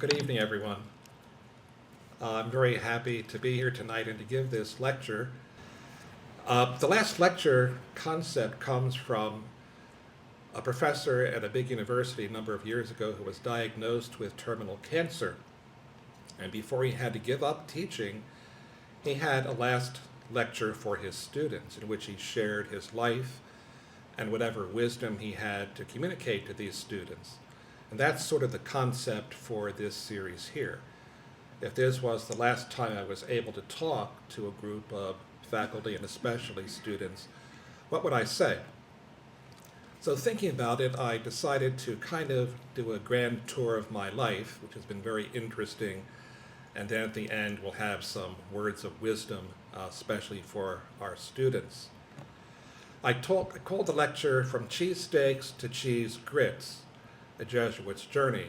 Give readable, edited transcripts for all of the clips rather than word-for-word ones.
Good evening, everyone. I'm very happy to be here tonight and to give this lecture. The last lecture concept comes from a professor at a big university a number of years ago who was diagnosed with terminal cancer. And before he had to give up teaching, he had a last lecture for his students in which he shared his life and whatever wisdom he had to communicate to these students. And that's sort of the concept for this series here. If this was the last time I was able to talk to a group of faculty and especially students, what would I say? So thinking about it, I decided to kind of do a grand tour of my life, which has been very interesting, and then at the end we'll have some words of wisdom, especially for our students. I called the lecture From Cheesesteaks to Cheese Grits, a Jesuit's journey,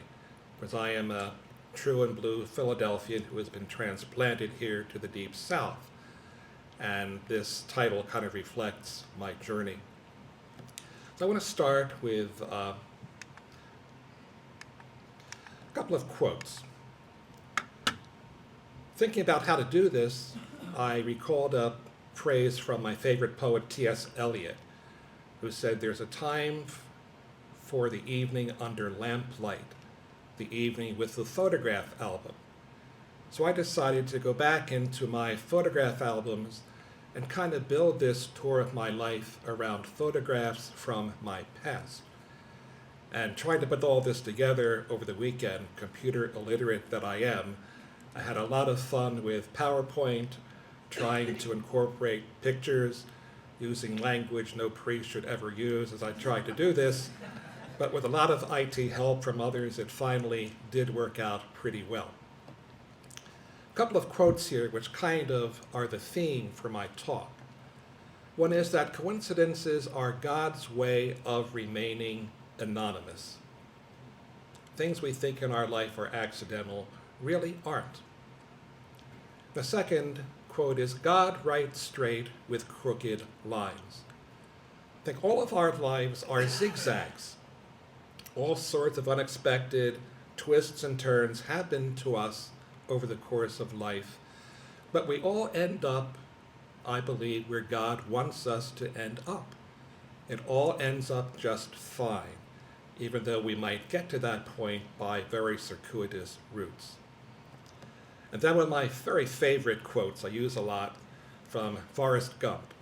because I am a true and blue Philadelphian who has been transplanted here to the Deep South. And this title kind of reflects my journey. So I want to start with a couple of quotes. Thinking about how to do this, I recalled a phrase from my favorite poet, T.S. Eliot, who said, "There's a time for the evening under lamplight, the evening with the photograph album." So I decided to go back into my photograph albums and kind of build this tour of my life around photographs from my past. And trying to put all this together over the weekend, computer illiterate that I am, I had a lot of fun with PowerPoint, trying to incorporate pictures, using language no priest should ever use as I tried to do this. But with a lot of IT help from others, it finally did work out pretty well. A couple of quotes here which kind of are the theme for my talk. One is that coincidences are God's way of remaining anonymous. Things we think in our life are accidental really aren't. The second quote is, "God writes straight with crooked lines." I think all of our lives are zigzags. All sorts of unexpected twists and turns happen to us over the course of life, but we all end up, I believe, where God wants us to end up. It all ends up just fine, even though we might get to that point by very circuitous routes. And then one of my very favorite quotes I use a lot from Forrest Gump.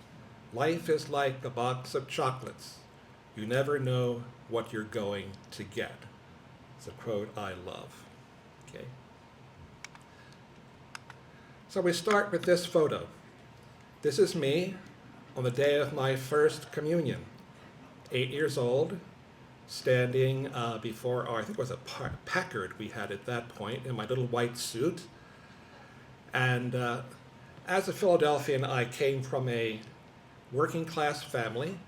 "Life is like a box of chocolates. You never know what you're going to get." It's a quote I love. Okay. So we start with this photo. This is me on the day of my first communion, 8 years old, standing before I think it was a Packard we had at that point, in my little white suit. And as a Philadelphian, I came from a working class family,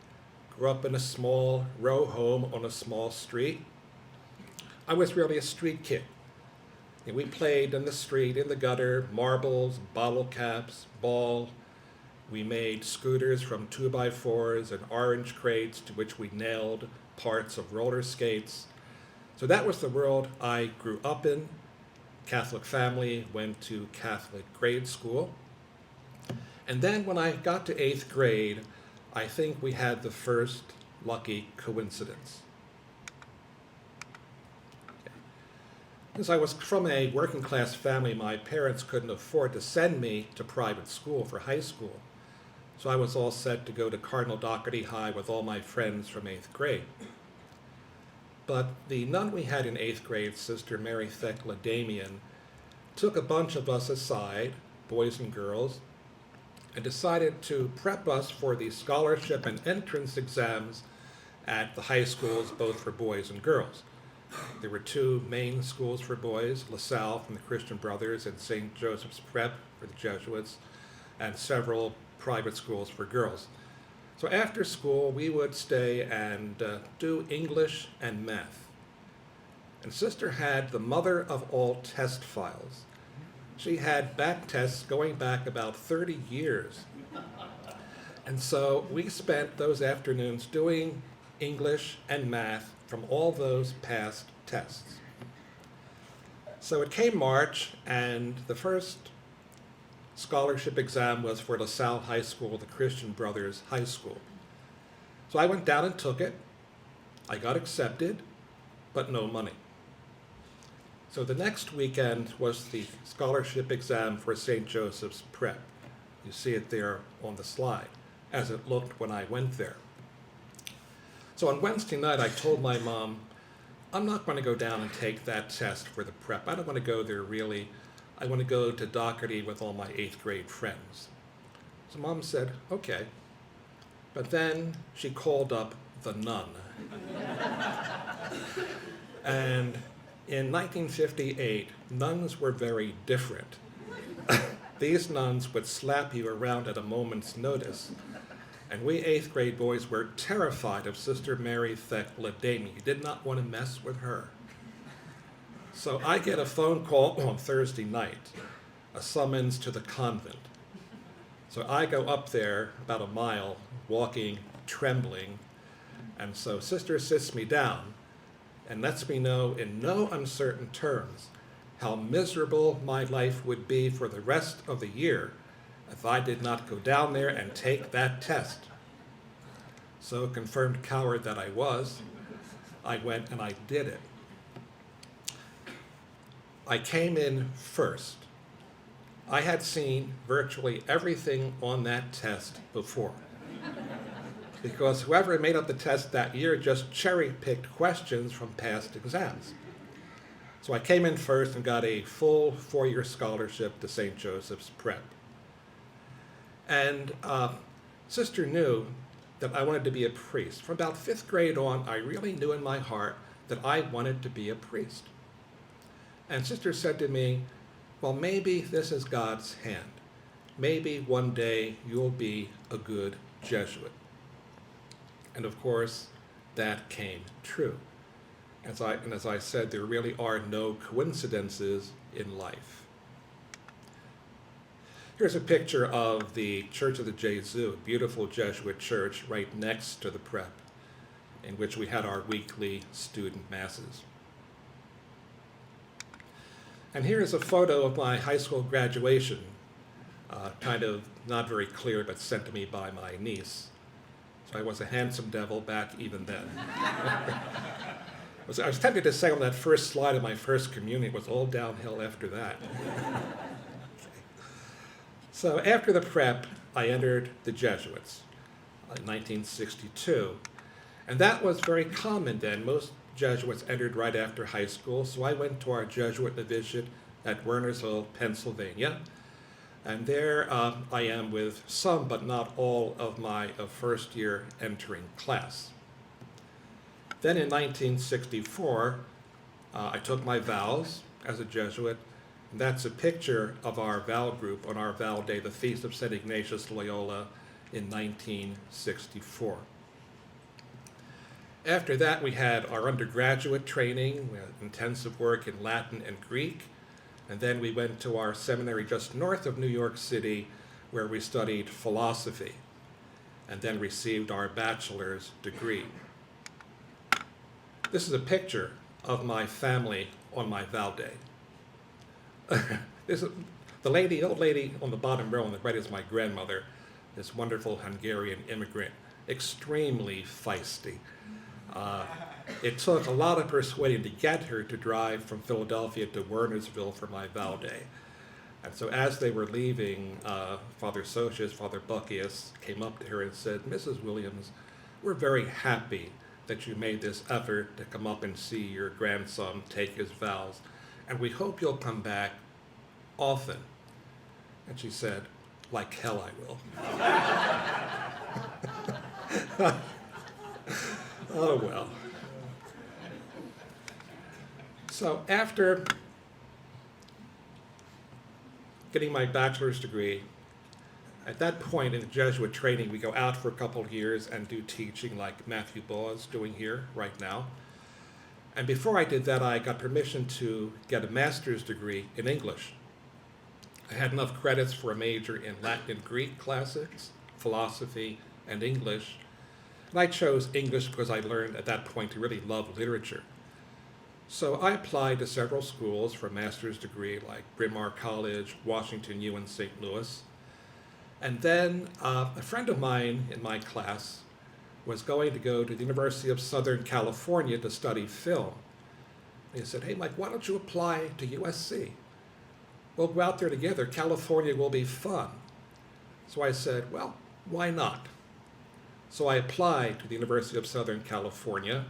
grew up in a small row home on a small street. I was really a street kid. And we played in the street, in the gutter, marbles, bottle caps, ball. We made scooters from 2x4s and orange crates to which we nailed parts of roller skates. So that was the world I grew up in. Catholic family, went to Catholic grade school. And then when I got to 8th grade, I think we had the first lucky coincidence. Because I was from a working class family, my parents couldn't afford to send me to private school for high school. So I was all set to go to Cardinal Doherty High with all my friends from 8th grade. But the nun we had in 8th grade, Sister Mary Thecla Damien, took a bunch of us aside, boys and girls, and decided to prep us for the scholarship and entrance exams at the high schools, both for boys and girls. There were two main schools for boys, LaSalle from the Christian Brothers and St. Joseph's Prep for the Jesuits, and several private schools for girls. So after school, we would stay and do English and math. And Sister had the mother of all test files. She had back tests going back about 30 years. And so we spent those afternoons doing English and math from all those past tests. So it came March, and the first scholarship exam was for LaSalle High School, the Christian Brothers High School. So I went down and took it. I got accepted, but no money. So the next weekend was the scholarship exam for St. Joseph's Prep. You see it there on the slide, as it looked when I went there. So on Wednesday night, I told my mom, I'm not going to go down and take that test for the prep. I don't want to go there really. I want to go to Doherty with all my 8th grade friends. So Mom said, okay. But then she called up the nun. And in 1958, nuns were very different. These nuns would slap you around at a moment's notice. And we 8th grade boys were terrified of Sister Mary Thecla-Damie. You did not want to mess with her. So I get a phone call on Thursday night, a summons to the convent. So I go up there about a mile, walking, trembling, and so Sister sits me down and lets me know in no uncertain terms how miserable my life would be for the rest of the year if I did not go down there and take that test. So, confirmed coward that I was, I went and I did it. I came in first. I had seen virtually everything on that test before, because whoever made up the test that year just cherry-picked questions from past exams. So I came in first and got a full 4-year scholarship to St. Joseph's Prep. And Sister knew that I wanted to be a priest. From about 5th grade on, I really knew in my heart that I wanted to be a priest. And Sister said to me, well, maybe this is God's hand. Maybe one day you'll be a good Jesuit. And of course, that came true. As I said, there really are no coincidences in life. Here's a picture of the Church of the Jesuit, beautiful Jesuit church right next to the prep, in which we had our weekly student masses. And here is a photo of my high school graduation, kind of not very clear, but sent to me by my niece. So I was a handsome devil back even then. I was tempted to say on that first slide of my first communion, it was all downhill after that. So after the prep, I entered the Jesuits in 1962. And that was very common then. Most Jesuits entered right after high school. So I went to our Jesuit novitiate at Wernersville, Pennsylvania. And there I am with some, but not all, of my first year entering class. Then in 1964, I took my vows as a Jesuit. And that's a picture of our vow group on our vow day, the Feast of St. Ignatius Loyola in 1964. After that, we had our undergraduate training. We had intensive work in Latin and Greek. And then we went to our seminary just north of New York City, where we studied philosophy and then received our bachelor's degree. This is a picture of my family on my vow day. The old lady on the bottom row on the right is my grandmother, this wonderful Hungarian immigrant, extremely feisty. It took a lot of persuading to get her to drive from Philadelphia to Wernersville for my vow day. And so as they were leaving, Father Socius, Father Buckius came up to her and said, Mrs. Williams, we're very happy that you made this effort to come up and see your grandson take his vows. And we hope you'll come back often. And she said, like hell I will. Oh, well. So after getting my bachelor's degree, at that point in the Jesuit training, we go out for a couple of years and do teaching like Matthew Baugh is doing here right now. And before I did that, I got permission to get a master's degree in English. I had enough credits for a major in Latin and Greek classics, philosophy, and English. And I chose English because I learned at that point to really love literature. So I applied to several schools for a master's degree, like Bryn Mawr College, Washington U in St. Louis. And then a friend of mine in my class was going to go to the University of Southern California to study film. And he said, "Hey, Mike, why don't you apply to USC? We'll go out there together. California will be fun." So I said, well, why not? So I applied to the University of Southern California,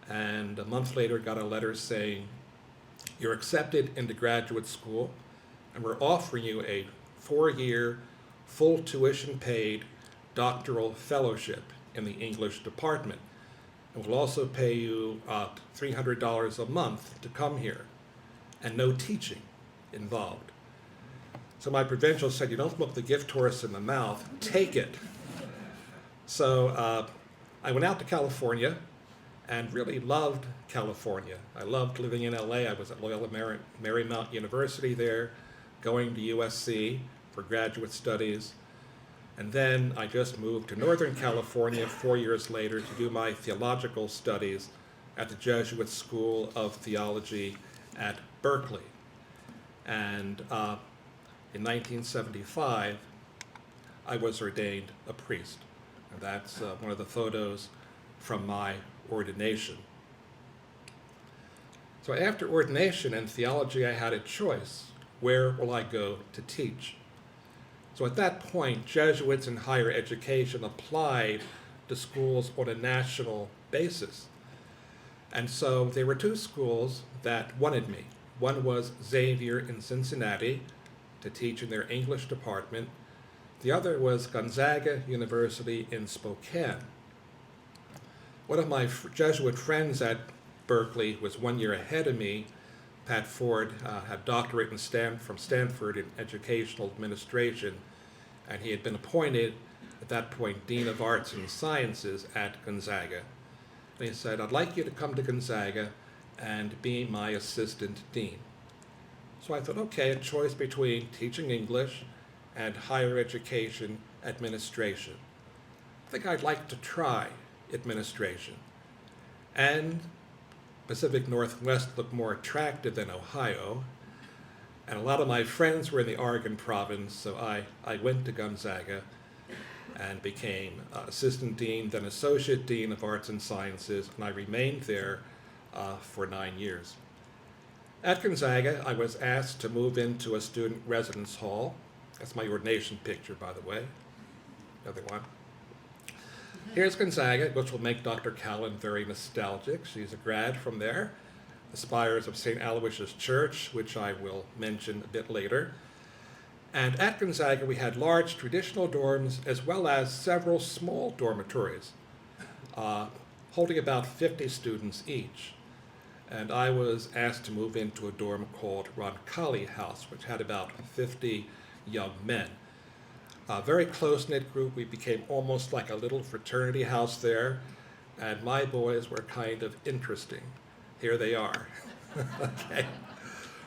and a month later got a letter saying, "You're accepted into graduate school, and we're offering you a 4-year, full tuition paid doctoral fellowship in the English department. And we'll also pay you $300 a month to come here, and no teaching involved." So my provincial said, "You don't look the gift horse in the mouth, take it." So I went out to California and really loved California. I loved living in LA. I was at Loyola Marymount University there, going to USC for graduate studies. And then I just moved to Northern California 4 years later to do my theological studies at the Jesuit School of Theology at Berkeley. And in 1975, I was ordained a priest. And that's one of the photos from my ordination. So after ordination in theology, I had a choice. Where will I go to teach? So at that point, Jesuits in higher education applied to schools on a national basis. And so there were 2 schools that wanted me. One was Xavier in Cincinnati to teach in their English department. The other was Gonzaga University in Spokane. One of my Jesuit friends at Berkeley was 1 year ahead of me. Pat Ford had a doctorate from Stanford in educational administration, and he had been appointed at that point Dean of Arts and Sciences at Gonzaga. And he said, "I'd like you to come to Gonzaga and be my assistant dean." So I thought, okay, a choice between teaching English and higher education administration. I think I'd like to try administration. And Pacific Northwest looked more attractive than Ohio. And a lot of my friends were in the Oregon province, so I went to Gonzaga and became assistant dean, then associate dean of arts and sciences, and I remained there for 9 years. At Gonzaga, I was asked to move into a student residence hall. That's my ordination picture, by the way. Another one. Here's Gonzaga, which will make Dr. Callan very nostalgic. She's a grad from there. The spires of St. Aloysius Church, which I will mention a bit later. And at Gonzaga, we had large traditional dorms as well as several small dormitories, holding about 50 students each. And I was asked to move into a dorm called Roncalli House, which had about 50 young men. A very close-knit group. We became almost like a little fraternity house there, and my boys were kind of interesting. Here they are. Okay.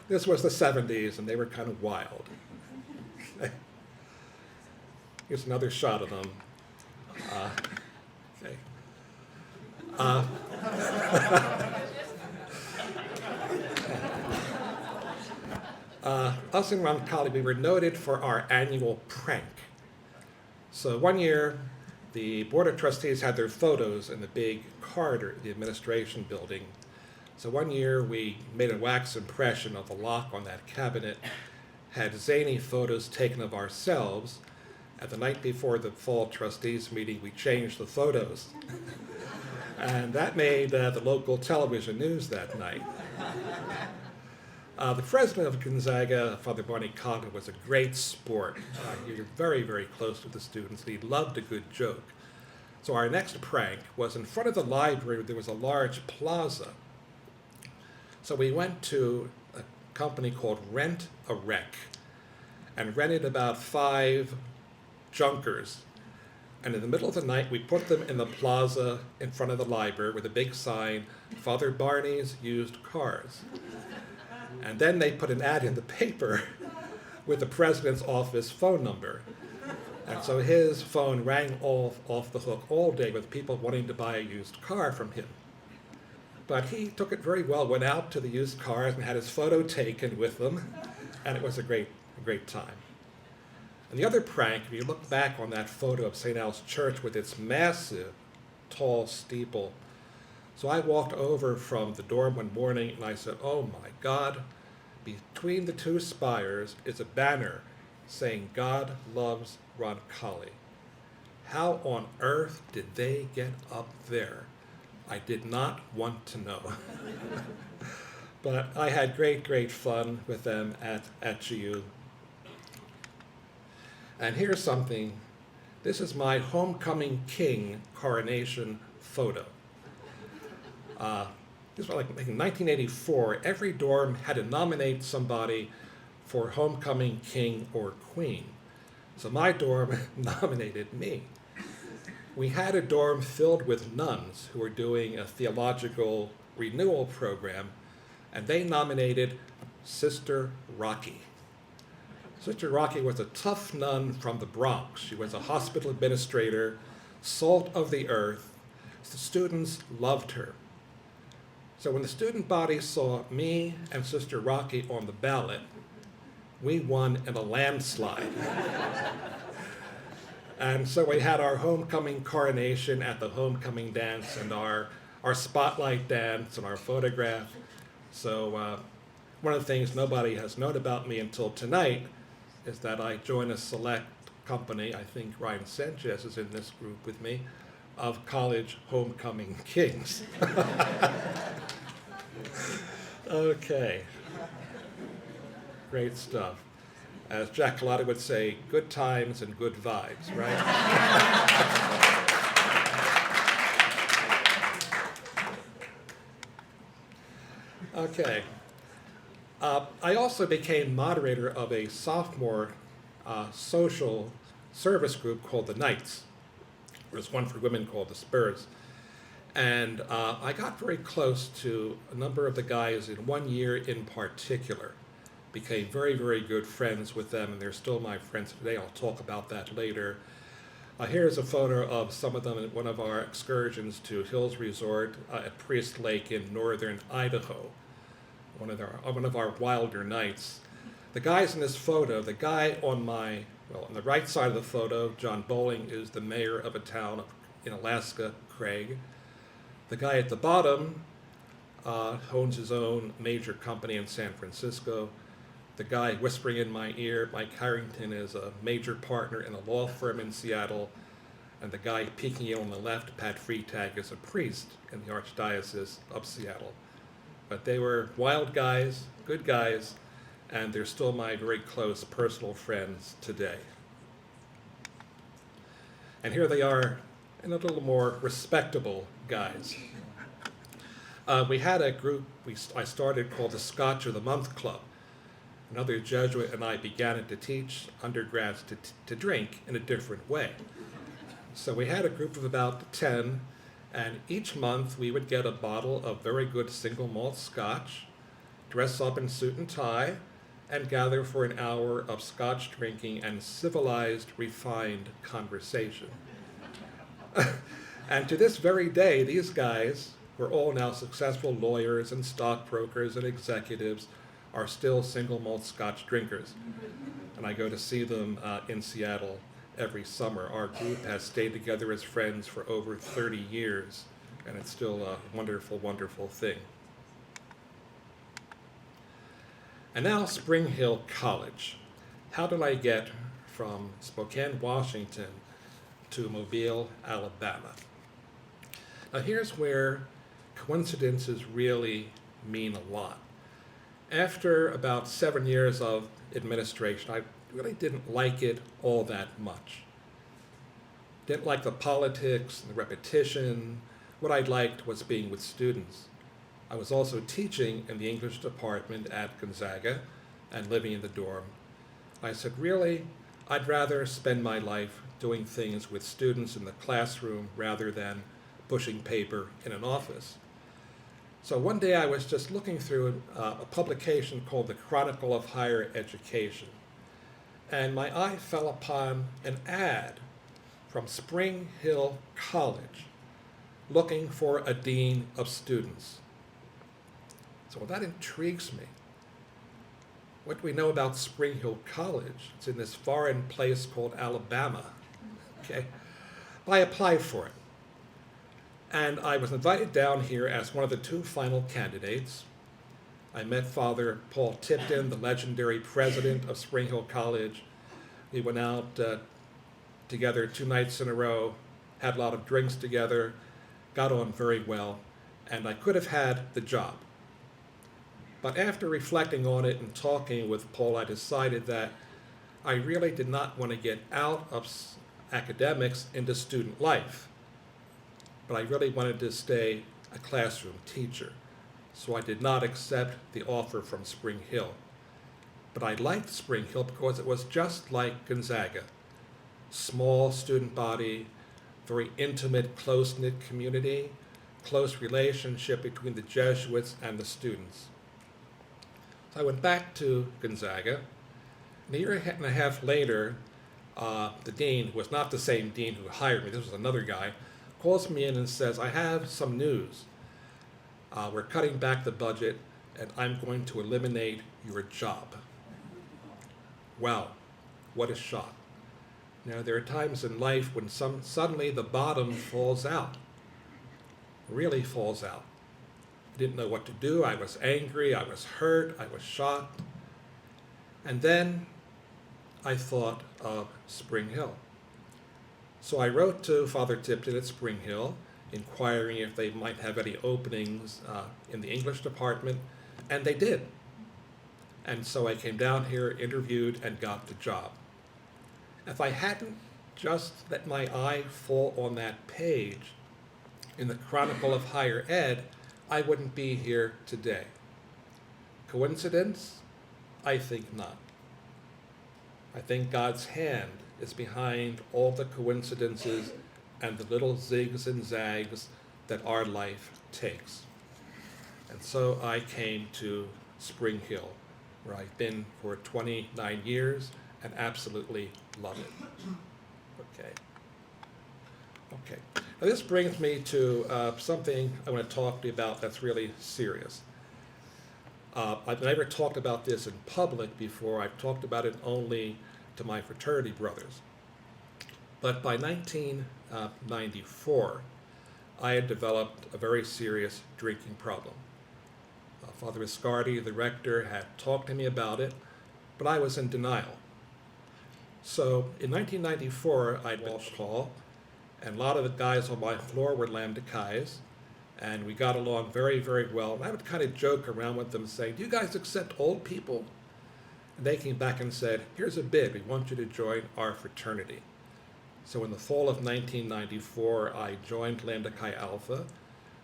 This was the 70s, and they were kind of wild. Okay. Here's another shot of them. Okay. Us in Roncalli, we were noted for our annual prank. So one year, the Board of Trustees had their photos in the big corridor, the administration building. So one year, we made a wax impression of the lock on that cabinet, had zany photos taken of ourselves, and the night before the fall trustees meeting, we changed the photos. And that made the local television news that night. The president of Gonzaga, Father Barney Conklin, was a great sport. He was very, very close to the students, and he loved a good joke. So our next prank was in front of the library. There was a large plaza. So we went to a company called Rent a Wreck and rented about 5 junkers. And in the middle of the night, we put them in the plaza in front of the library with a big sign, Father Barney's Used Cars. And then they put an ad in the paper with the president's office phone number. And so his phone rang off the hook all day with people wanting to buy a used car from him. But he took it very well, went out to the used cars and had his photo taken with them, and it was a great time. And the other prank, if you look back on that photo of St. Al's Church with its massive, tall steeple, so I walked over from the dorm one morning and I said, oh my God, between the two spires is a banner saying God loves Roncalli. How on earth did they get up there? I did not want to know. But I had great fun with them at GU. And here's something. This is my homecoming king coronation photo. This was like in 1984. Every dorm had to nominate somebody for homecoming king or queen. So my dorm nominated me. We had a dorm filled with nuns who were doing a theological renewal program, and they nominated Sister Rocky. Sister Rocky was a tough nun from the Bronx. She was a hospital administrator, salt of the earth. The students loved her. So when the student body saw me and Sister Rocky on the ballot, we won in a landslide. And so we had our homecoming coronation at the homecoming dance and our spotlight dance and our photograph. So one of the things nobody has known about me until tonight is that I join a select company, I think Ryan Sanchez is in this group with me, of college homecoming kings. Okay. Great stuff. As Jack Collada would say, good times and good vibes, right? Okay. I also became moderator of a sophomore social service group called the Knights. There's one for women called the Spurs. And I got very close to a number of the guys in one year in particular. Became very good friends with them, and they're still my friends today. I'll talk about that later. Here's a photo of some of them at one of our excursions to Hills Resort at Priest Lake in northern Idaho. One of our wilder nights. The guys in this photo, the guy on the right side of the photo, John Bowling, is the mayor of a town in Alaska, Craig. The guy at the bottom owns his own major company in San Francisco. The guy whispering in my ear, Mike Harrington, is a major partner in a law firm in Seattle. And the guy peeking in on the left, Pat Freitag, is a priest in the Archdiocese of Seattle. But they were wild guys, good guys, and they're still my very close personal friends today. And here they are in a little more respectable guys. We had a group I started called the Scotch of the Month Club. Another Jesuit and I began it to teach undergrads to drink in a different way. So we had a group of about 10, and each month we would get a bottle of very good single malt scotch, dress up in suit and tie, and gather for an hour of scotch drinking and civilized, refined conversation. And to this very day, these guys, who are all now successful lawyers and stockbrokers and executives, are still single malt scotch drinkers. And I go to see them in Seattle every summer. Our group has stayed together as friends for over 30 years, and it's still a wonderful thing. And now Spring Hill College. How did I get from Spokane, Washington to Mobile, Alabama? Now here's where coincidences really mean a lot. After about 7 years of administration, I really didn't like it all that much. Didn't like the politics and the repetition. What I liked was being with students. I was also teaching in the English department at Gonzaga and living in the dorm. I said, really, I'd rather spend my life doing things with students in the classroom rather than pushing paper in an office. So one day I was just looking through a publication called the Chronicle of Higher Education, and my eye fell upon an ad from Spring Hill College looking for a dean of students. So that intrigues me. What do we know about Spring Hill College? It's in this foreign place called Alabama. Okay, I applied for it. And I was invited down here as one of the two final candidates. I met Father Paul Tipton, the legendary president of Spring Hill College. We went out together 2 nights in a row, had a lot of drinks together, got on very well, and I could have had the job. But after reflecting on it and talking with Paul, I decided that I really did not want to get out of academics into student life, but I really wanted to stay a classroom teacher. So I did not accept the offer from Spring Hill. But I liked Spring Hill because it was just like Gonzaga. Small student body, very intimate, close-knit community, close relationship between the Jesuits and the students. So I went back to Gonzaga. And a year and a half later, the dean, who was not the same dean who hired me, this was another guy, calls me in and says, I have some news. We're cutting back the budget, and I'm going to eliminate your job. Wow, what a shock. Now, there are times in life when suddenly the bottom falls out, really falls out. I didn't know what to do. I was angry, I was hurt, I was shocked. And then I thought of Spring Hill. So I wrote to Father Tipton at Spring Hill, inquiring if they might have any openings in the English department, and they did. And so I came down here, interviewed, and got the job. If I hadn't just let my eye fall on that page in the Chronicle of Higher Ed, I wouldn't be here today. Coincidence? I think not. I think God's hand is behind all the coincidences and the little zigs and zags that our life takes. And so I came to Spring Hill, where I've been for 29 years and absolutely love it. Okay. Now this brings me to something I want to talk to you about that's really serious. I've never talked about this in public before. I've talked about it only to my fraternity brothers. But by 1994, I had developed a very serious drinking problem. Father Viscardi, the rector, had talked to me about it, but I was in denial. So in 1994, I'd been called, and a lot of the guys on my floor were Lambdakais, and we got along very, very well. And I would kind of joke around with them saying, do you guys accept old people? And they came back and said, here's a bid, we want you to join our fraternity. So in the fall of 1994, I joined Lambda Chi Alpha,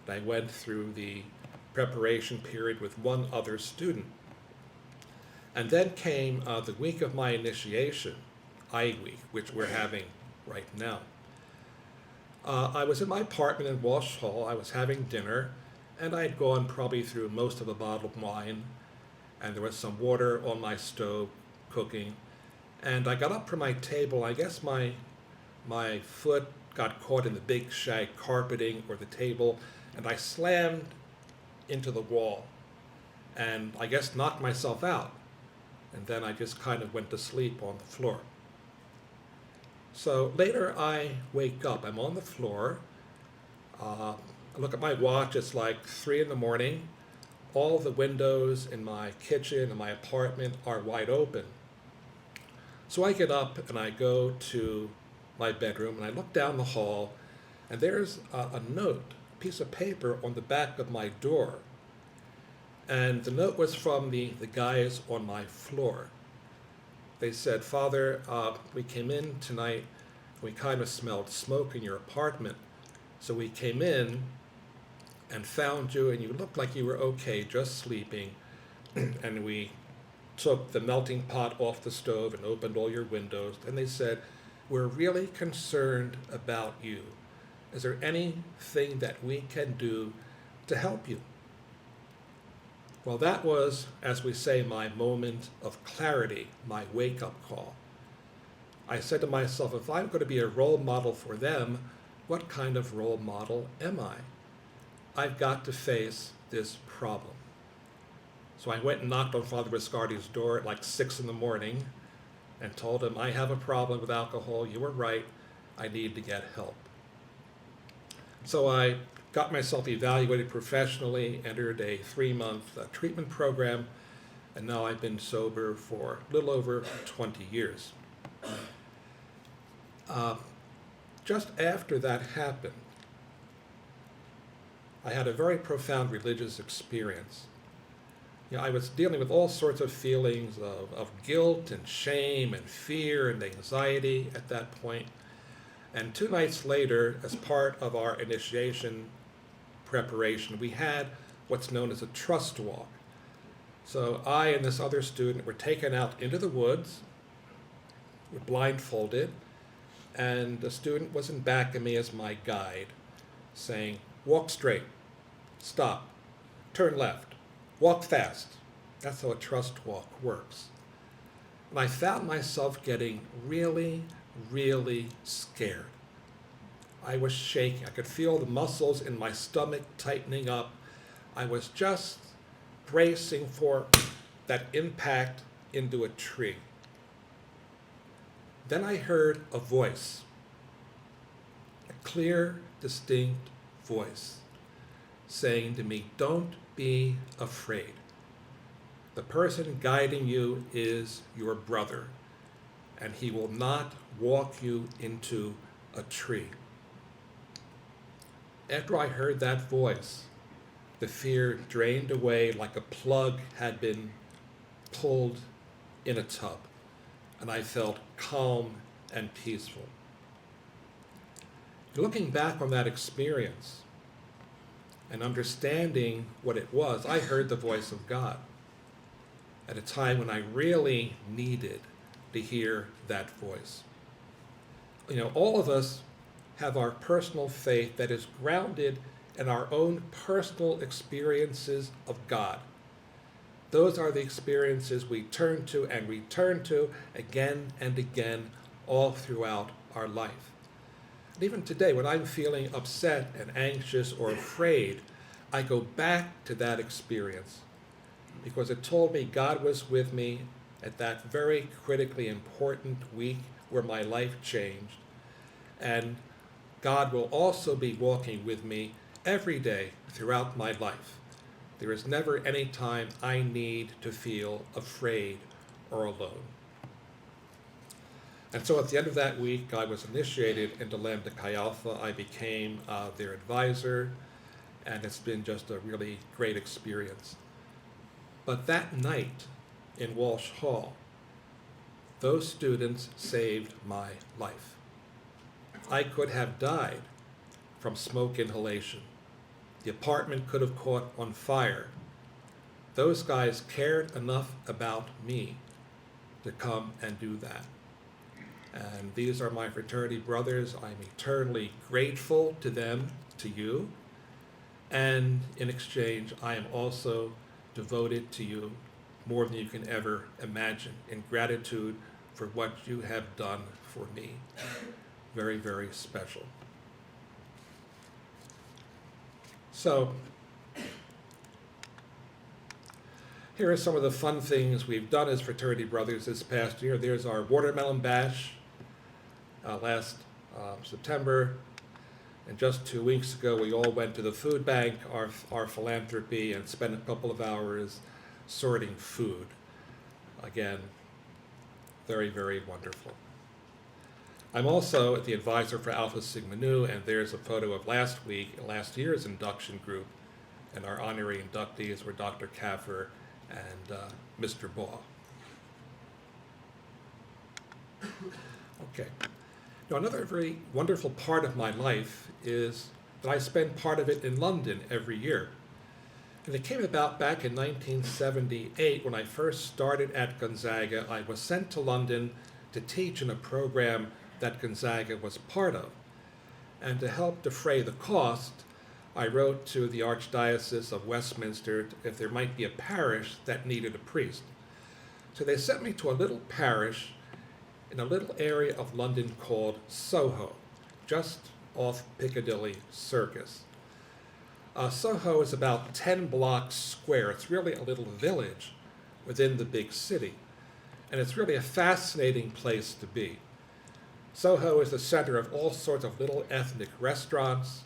and I went through the preparation period with one other student. And then came the week of my initiation, I Week, which we're having right now. I was in my apartment in Walsh Hall. I was having dinner, and I had gone probably through most of a bottle of wine, and there was some water on my stove cooking. And I got up from my table. I guess my foot got caught in the big shag carpeting or the table, and I slammed into the wall, and I guess knocked myself out. And then I just kind of went to sleep on the floor. So later I wake up, I'm on the floor, I look at my watch, it's like 3 in the morning, all the windows in my kitchen and my apartment are wide open. So I get up and I go to my bedroom and I look down the hall, and there's a note, a piece of paper on the back of my door. And the note was from the guys on my floor. They said, Father, we came in tonight, we kind of smelled smoke in your apartment, so we came in and found you, and you looked like you were okay, just sleeping, and we took the melting pot off the stove and opened all your windows, and they said, we're really concerned about you. Is there anything that we can do to help you? Well, that was, as we say, my moment of clarity, my wake-up call. I said to myself, if I'm going to be a role model for them, what kind of role model am I? I've got to face this problem. So I went and knocked on Father Biscardi's door at like 6 in the morning and told him, I have a problem with alcohol. You were right. I need to get help. So I got myself evaluated professionally, entered a 3-month treatment program, and now I've been sober for a little over 20 years. Just after that happened, I had a very profound religious experience. I was dealing with all sorts of feelings of guilt and shame and fear and anxiety at that point. And 2 nights later, as part of our initiation preparation, we had what's known as a trust walk. So I and this other student were taken out into the woods, were blindfolded, and the student was in back of me as my guide, saying, walk straight, stop, turn left, walk fast. That's how a trust walk works. And I found myself getting really, really scared. I was shaking. I could feel the muscles in my stomach tightening up. I was just bracing for that impact into a tree. Then I heard a voice, a clear, distinct voice, saying to me, don't be afraid. The person guiding you is your brother, and he will not walk you into a tree. After I heard that voice, the fear drained away like a plug had been pulled in a tub, and I felt calm and peaceful. Looking back on that experience and understanding what it was, I heard the voice of God at a time when I really needed to hear that voice. All of us have our personal faith that is grounded in our own personal experiences of God. Those are the experiences we turn to and return to again and again all throughout our life. And even today, when I'm feeling upset and anxious or afraid, I go back to that experience because it told me God was with me at that very critically important week where my life changed. And God will also be walking with me every day throughout my life. There is never any time I need to feel afraid or alone. And so at the end of that week, I was initiated into Lambda Chi Alpha. I became their advisor, and it's been just a really great experience. But that night in Walsh Hall, those students saved my life. I could have died from smoke inhalation. The apartment could have caught on fire. Those guys cared enough about me to come and do that. And these are my fraternity brothers. I'm eternally grateful to them, to you. And in exchange, I am also devoted to you more than you can ever imagine in gratitude for what you have done for me. Very, very special. So, here are some of the fun things we've done as fraternity brothers this past year. There's our watermelon bash last September. And just 2 weeks ago, we all went to the food bank, our philanthropy, and spent a couple of hours sorting food. Again, very, very wonderful. I'm also the advisor for Alpha Sigma Nu, and there's a photo of last year's induction group, and our honorary inductees were Dr. Kaffer and Mr. Baugh. Okay. Now, another very wonderful part of my life is that I spend part of it in London every year. And it came about back in 1978 when I first started at Gonzaga. I was sent to London to teach in a program that Gonzaga was part of. And to help defray the cost, I wrote to the Archdiocese of Westminster if there might be a parish that needed a priest. So they sent me to a little parish in a little area of London called Soho, just off Piccadilly Circus. Soho is about 10 blocks square. It's really a little village within the big city. And it's really a fascinating place to be. Soho is the center of all sorts of little ethnic restaurants.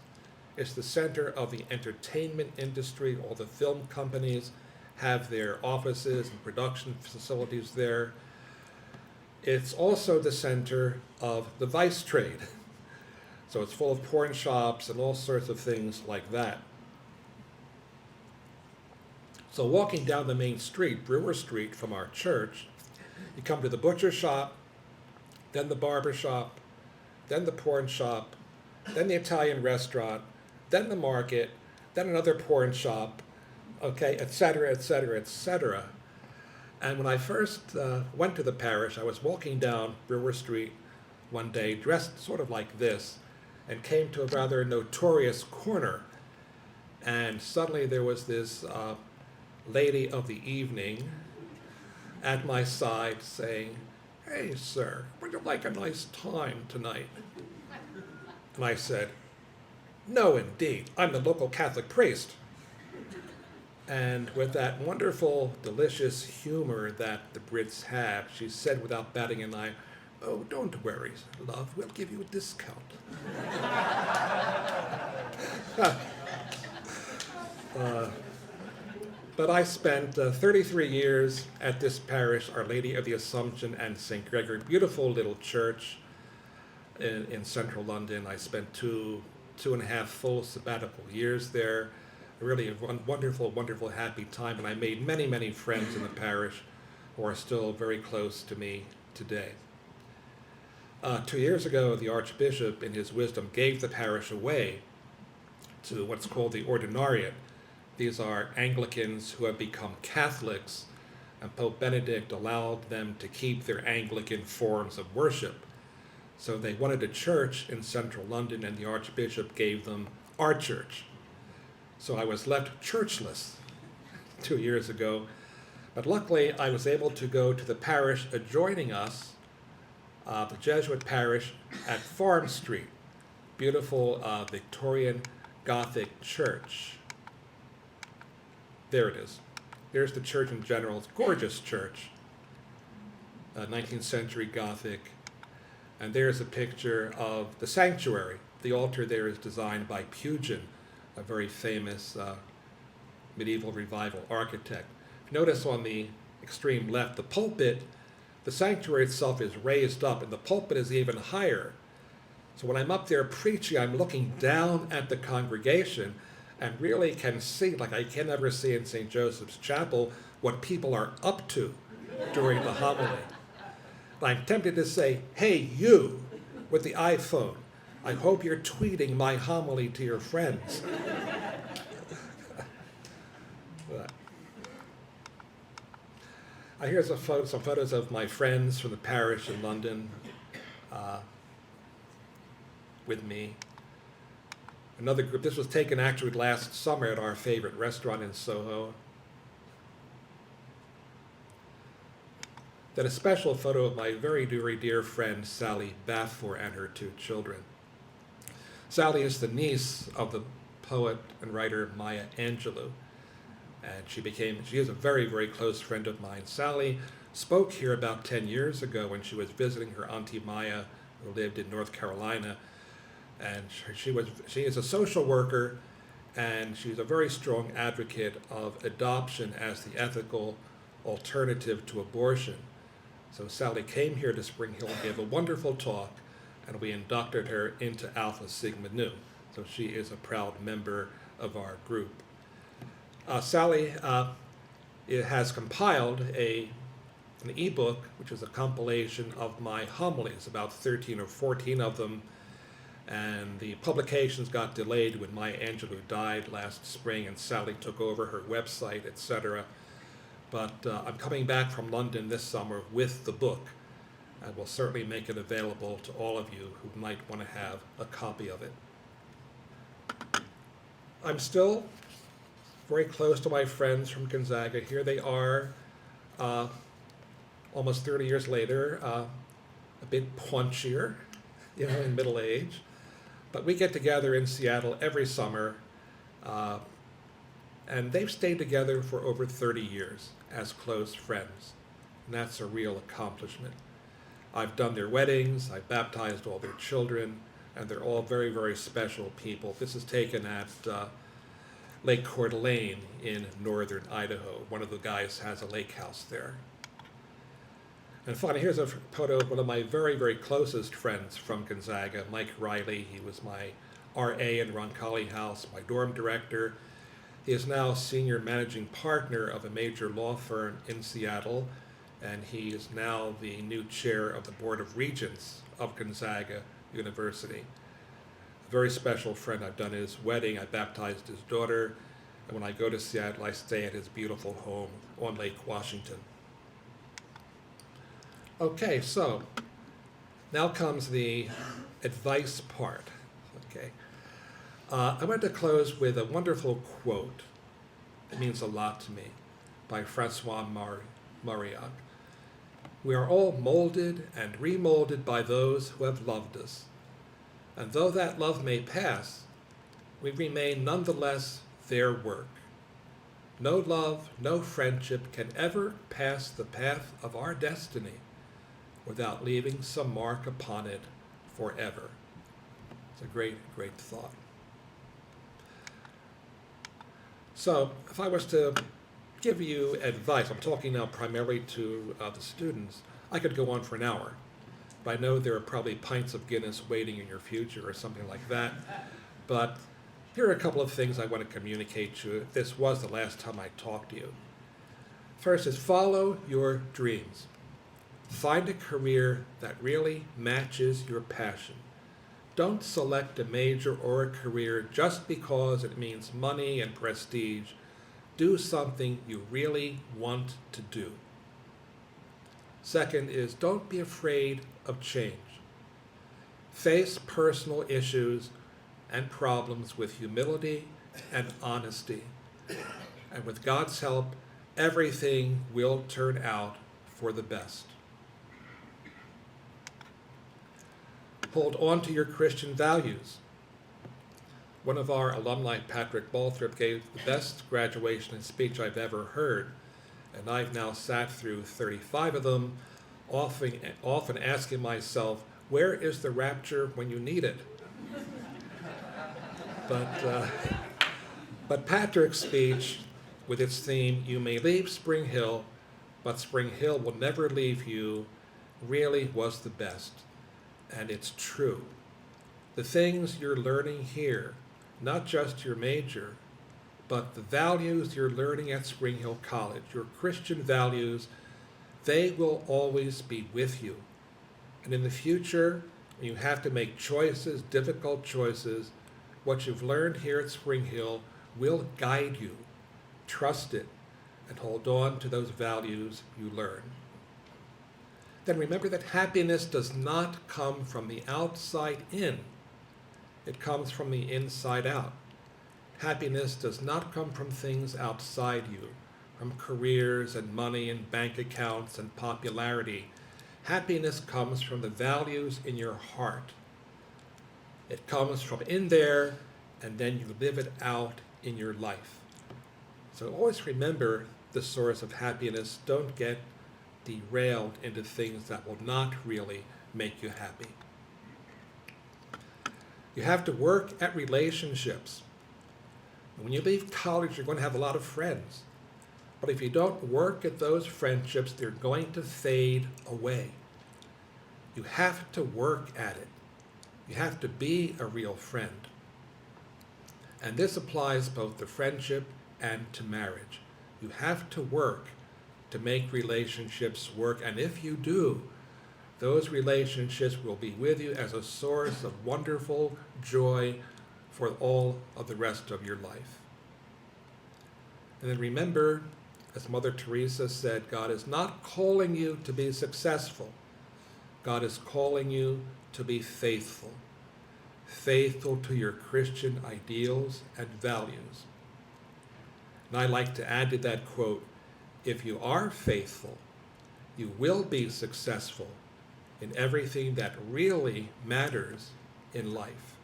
It's the center of the entertainment industry. All the film companies have their offices and production facilities there. It's also the center of the vice trade. So it's full of porn shops and all sorts of things like that. So walking down the main street, Brewer Street, from our church, you come to the butcher shop, then the barber shop, then the porn shop, then the Italian restaurant, then the market, then another porn shop, okay, et cetera, et cetera, et cetera. And when I first went to the parish, I was walking down Brewer Street one day, dressed sort of like this, and came to a rather notorious corner. And suddenly there was this lady of the evening at my side saying, "Hey, sir, would you like a nice time tonight?" And I said, "No, indeed. I'm the local Catholic priest." And with that wonderful, delicious humor that the Brits have, she said without batting an eye, "Oh, don't worry, love. We'll give you a discount." But I spent 33 years at this parish, Our Lady of the Assumption and St. Gregory, beautiful little church in central London. I spent two and a half full sabbatical years there. Really a wonderful, wonderful, happy time, and I made many, many friends in the parish who are still very close to me today. 2 years ago, the Archbishop, in his wisdom, gave the parish away to what's called the Ordinariate. These are Anglicans who have become Catholics, and Pope Benedict allowed them to keep their Anglican forms of worship. So they wanted a church in central London, and the Archbishop gave them our church. So I was left churchless 2 years ago, but luckily I was able to go to the parish adjoining us, the Jesuit parish at Farm Street, beautiful Victorian Gothic church. There it is. There's the church in general. It's a gorgeous church, 19th century Gothic. And there's a picture of the sanctuary. The altar there is designed by Pugin, a very famous medieval revival architect. Notice on the extreme left, the pulpit, the sanctuary itself is raised up, and the pulpit is even higher. So when I'm up there preaching, I'm looking down at the congregation and really can see, like I can never see in St. Joseph's Chapel, what people are up to during the homily. I'm tempted to say, "Hey, you, with the iPhone, I hope you're tweeting my homily to your friends." Here's some photos of my friends from the parish in London with me. Another group, this was taken actually last summer at our favorite restaurant in Soho. Then a special photo of my very, very dear friend Sally Baffour and her 2 children. Sally is the niece of the poet and writer Maya Angelou, and she is a very, very close friend of mine. Sally spoke here about 10 years ago when she was visiting her Auntie Maya, who lived in North Carolina, and she is a social worker, and she's a very strong advocate of adoption as the ethical alternative to abortion. So Sally came here to Spring Hill and gave a wonderful talk, and we inducted her into Alpha Sigma Nu. So she is a proud member of our group. Sally has compiled an ebook, which is a compilation of my homilies, about 13 or 14 of them, and the publications got delayed when Maya Angelou died last spring, and Sally took over her website, etc. But I'm coming back from London this summer with the book. I will certainly make it available to all of you who might want to have a copy of it. I'm still very close to my friends from Gonzaga. Here they are, almost 30 years later, a bit paunchier, in middle age. But we get together in Seattle every summer Uh, and they've stayed together for over 30 years as close friends. And that's a real accomplishment. I've done their weddings, I've baptized all their children, and they're all very, very special people. This is taken at Lake Coeur d'Alene in northern Idaho. One of the guys has a lake house there. And finally, here's a photo of one of my very, very closest friends from Gonzaga, Mike Riley. He was my RA in Roncalli House, my dorm director. He is now senior managing partner of a major law firm in Seattle, and he is now the new chair of the Board of Regents of Gonzaga University. A very special friend. I've done his wedding, I baptized his daughter, and when I go to Seattle, I stay at his beautiful home on Lake Washington. Okay, so now comes the advice part. Okay, I want to close with a wonderful quote that means a lot to me by Francois Mauriac. We are all molded and remolded by those who have loved us. And though that love may pass, we remain nonetheless their work. No love, no friendship can ever pass the path of our destiny without leaving some mark upon it forever. It's a great, great thought. So, if I was to give you advice, I'm talking now primarily to the students, I could go on for an hour. But I know there are probably pints of Guinness waiting in your future or something like that. But here are a couple of things I want to communicate to you if this was the last time I talked to you. First is follow your dreams. Find a career that really matches your passion. Don't select a major or a career just because it means money and prestige. Do something you really want to do. Second is don't be afraid of change. Face personal issues and problems with humility and honesty. And with God's help, everything will turn out for the best. Hold on to your Christian values. One of our alumni, Patrick Balthrop, gave the best graduation speech I've ever heard, and I've now sat through 35 of them, often asking myself, where is the rapture when you need it? But Patrick's speech, with its theme, you may leave Spring Hill, but Spring Hill will never leave you, really was the best. And it's true. The things you're learning here, not just your major, but the values you're learning at Spring Hill College, your Christian values, they will always be with you. And in the future, when you have to make choices, difficult choices, what you've learned here at Spring Hill will guide you. Trust it and hold on to those values you learn. Then remember that happiness does not come from the outside in. It comes from the inside out. Happiness does not come from things outside you, from careers and money and bank accounts and popularity. Happiness comes from the values in your heart. It comes from in there, and then you live it out in your life. So always remember the source of happiness. Don't get derailed into things that will not really make you happy. You have to work at relationships. When you leave college, you're going to have a lot of friends. But if you don't work at those friendships, they're going to fade away. You have to work at it. You have to be a real friend. And this applies both to friendship and to marriage. You have to work to make relationships work. And if you do, those relationships will be with you as a source of wonderful joy for all of the rest of your life. And then remember, as Mother Teresa said, God is not calling you to be successful. God is calling you to be faithful. Faithful to your Christian ideals and values. And I like to add to that quote, if you are faithful, you will be successful in everything that really matters in life.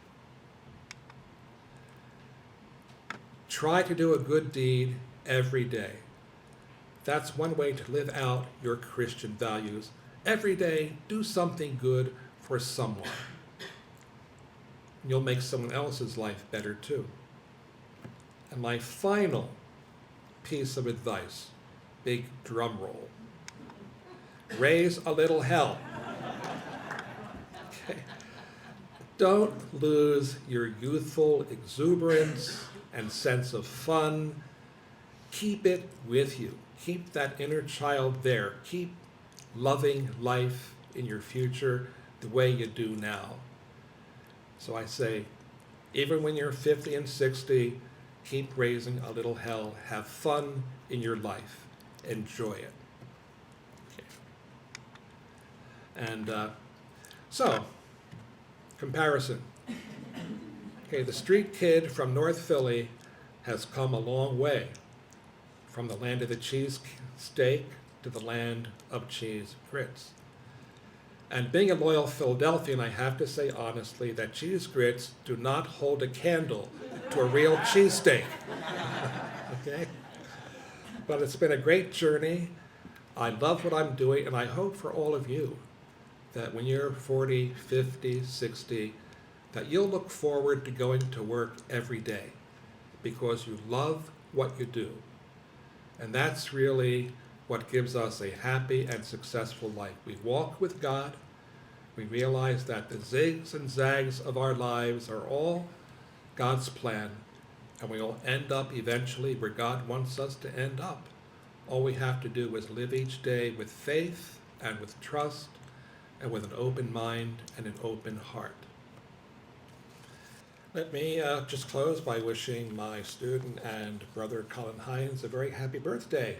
try to do a good deed every day. That's one way to live out your Christian values. Every day, do something good for someone. You'll make someone else's life better too. And my final piece of advice, big drum roll, raise a little hell. Okay. Don't lose your youthful exuberance and sense of fun. Keep it with you. Keep that inner child there. Keep loving life in your future the way you do now. So I say, even when you're 50 and 60, keep raising a little hell. Have fun in your life. Enjoy it. Okay. And so, comparison. Okay, the street kid from North Philly has come a long way, from the land of the cheesesteak to the land of cheese grits. And being a loyal Philadelphian, I have to say honestly that cheese grits do not hold a candle to a real cheesesteak. Okay? But it's been a great journey. I love what I'm doing, and I hope for all of you that when you're 40, 50, 60, that you'll look forward to going to work every day because you love what you do. And that's really what gives us a happy and successful life. We walk with God. We realize that the zigs and zags of our lives are all God's plan, and we will end up eventually where God wants us to end up. All we have to do is live each day with faith and with trust and with an open mind and an open heart. Let me just close by wishing my student and brother Colin Hines a very happy birthday.